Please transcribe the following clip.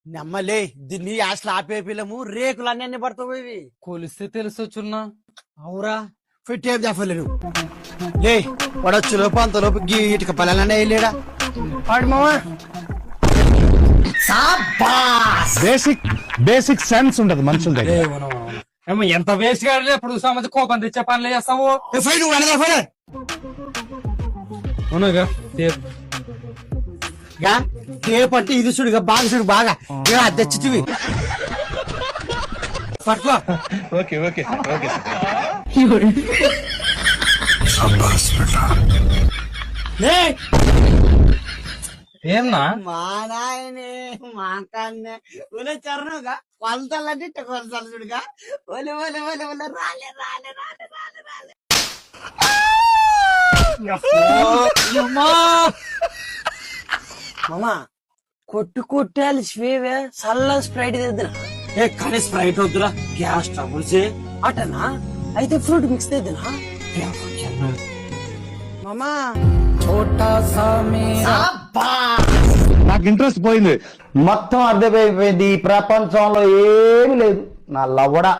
నమ్మలే దీన్ని అసలు ఆపే పిల్లము రేకులు అన్ని పడతావు కొలిస్తే తెలుసొచ్చున్నా. అవురా పెట్టేం చెప్పలేను లే పడొచ్చు లోపు అంతలోపు గీటికి పల్లెలనే వెళ్ళాడా పాడు మావా. బేసిక్ సెన్స్ ఉండదు మనుషుల దగ్గర. ఏమో ఎంత వేస్ట్ గా ఇప్పుడు సమస్య కోపం తెచ్చే పనులు చేస్తావు. అవునాగా పట్టి ఇది చూడుగా బాగా చూడు బాగా తెచ్చివి పట్టుకో. ఓకే ఓకే ఓకే ఏమన్నా మా నాయనే మా అక్కనే ఒలే చరణగా కొలతలంటే కొలతలు చూడుగా ఒలే ఒలే ఒలే ఒలే రాలే రాలే రాలే రాలే రాలే మామా కొట్టు కొట్టాలి స్వీవే చల్ల స్ప్రైట్ తెద్దునా కానీ స్ప్రైట్ వద్దురా గ్యాస్ ట్రబుల్స్ అటనా అయితే ఫ్రూట్ మిక్స్ తెద్దునా మామా నాకు ఇంట్రెస్ట్ పోయింది. మొత్తం అర్థమైపోయింది. ఈ ప్రపంచంలో ఏమి లేదు నా లవ్వడా.